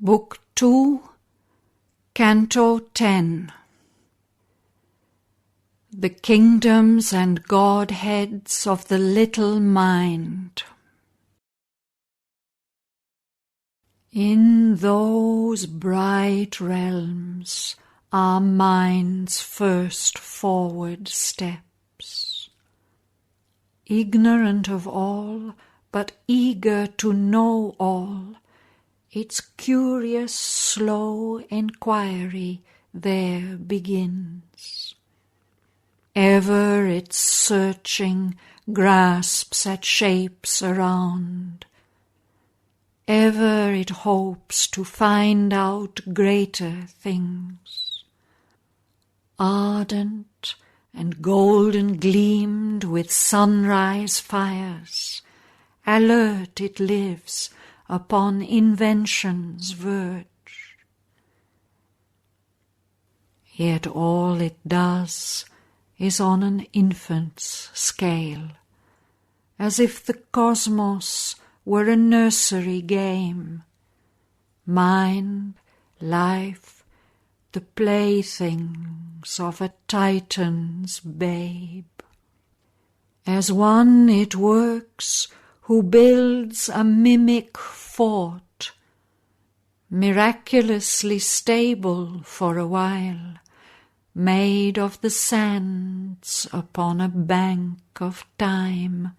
Book 2, Canto 10. The Kingdoms and Godheads of the Little Mind. In those bright realms are mind's first forward steps, ignorant of all, but eager to know all. Its curious, slow enquiry there begins. Ever its searching grasps at shapes around. Ever it hopes to find out greater things. Ardent and golden gleamed with sunrise fires, alert it lives upon invention's verge. Yet all it does is on an infant's scale, as if the cosmos were a nursery game, mind, life, the playthings of a Titan's babe. As one it works who builds a mimic fort, miraculously stable for a while, made of the sands upon a bank of time,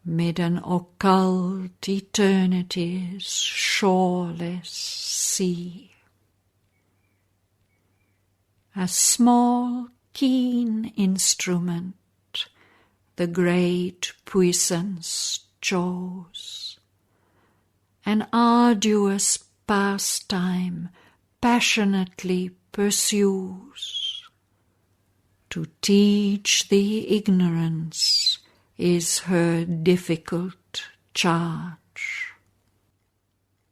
mid an occult eternity's shoreless sea. A small, keen instrument the great puissance chose, an arduous pastime passionately pursues. To teach the ignorance is her difficult charge.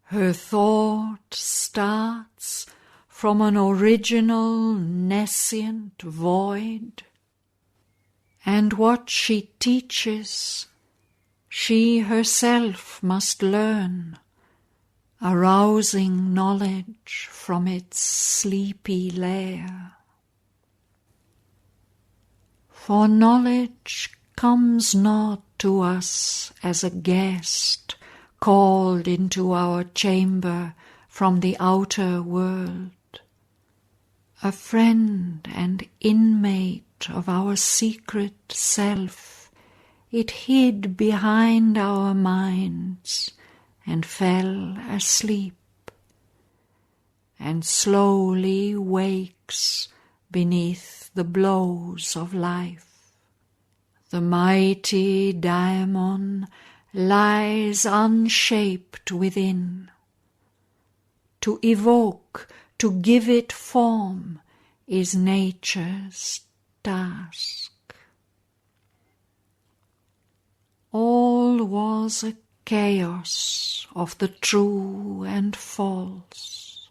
Her thought starts from an original nescient void, and what she teaches, she herself must learn, arousing knowledge from its sleepy lair. For knowledge comes not to us as a guest called into our chamber from the outer world, a friend and inmate of our secret self. It hid behind our minds and fell asleep, and slowly wakes beneath the blows of life. The mighty daemon lies unshaped within. To evoke, to give it form, is nature's task. All was a chaos of the true and false.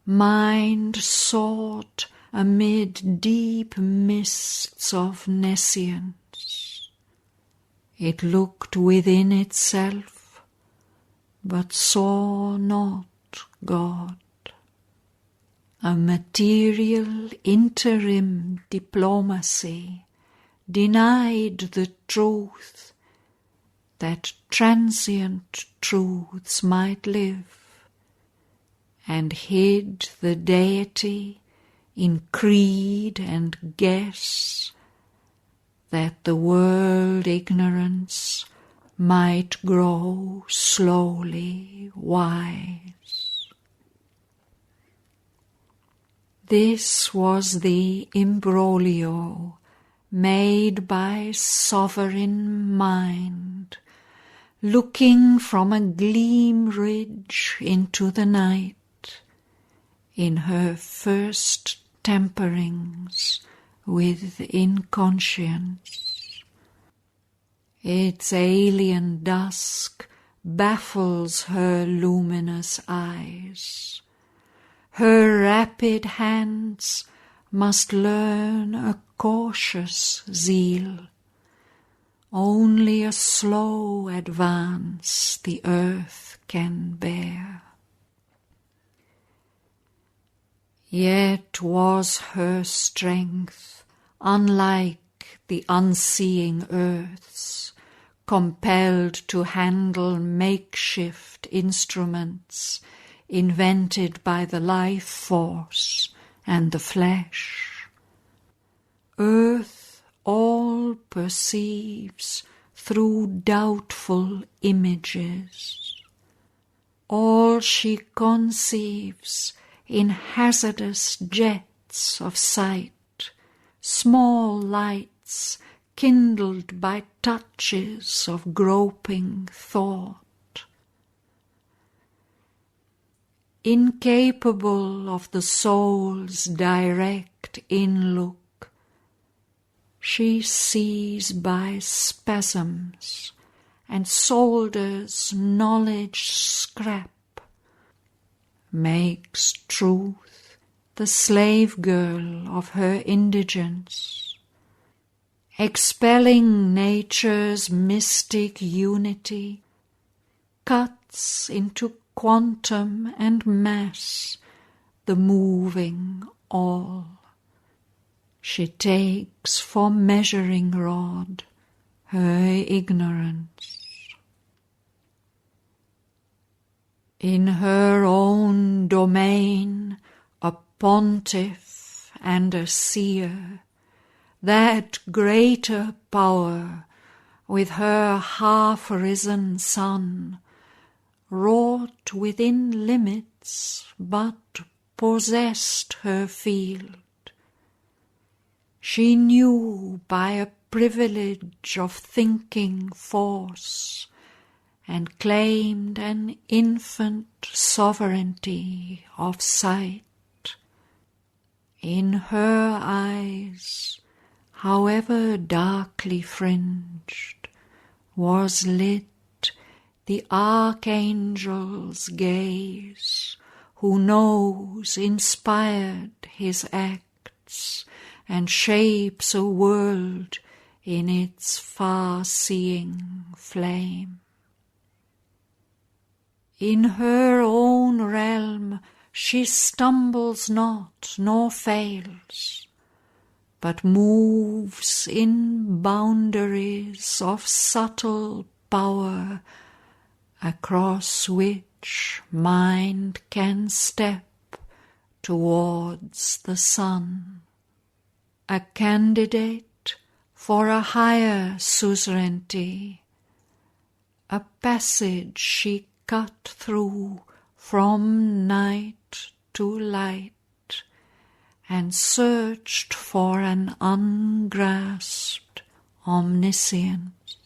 Mind sought amid deep mists of nescience. It looked within itself, but saw not God. A material interim diplomacy denied the truth that transient truths might live, and hid the deity in creed and guess, that the world ignorance might grow slowly wise. This was the imbroglio made by sovereign mind, looking from a gleam ridge into the night, in her first temperings with inconscience. Its alien dusk baffles her luminous eyes. Her rapid hands must learn a cautious zeal. Only a slow advance the earth can bear. Yet was her strength unlike the unseeing earth's, compelled to handle makeshift instruments invented by the life force and the flesh. Earth all perceives through doubtful images. All she conceives in hazardous jets of sight, small lights kindled by touches of groping thought. Incapable of the soul's direct inlook, she sees by spasms and solders knowledge scrap, makes truth the slave girl of her indigence, expelling nature's mystic unity, cuts into quantum and mass the moving all. She takes for measuring rod her ignorance. In her own domain, a pontiff and a seer, that greater power, with her half-risen sun, wrought within limits, but possessed her field. She knew by a privilege of thinking force, and claimed an infant sovereignty of sight. In her eyes, however darkly fringed, was lit the archangel's gaze, who knows inspired his acts, and shapes a world in its far-seeing flame. In her own realm she stumbles not nor fails, but moves in boundaries of subtle power, across which mind can step towards the sun. A candidate for a higher suzerainty, a passage she cut through from night to light, and searched for an ungrasped omniscience.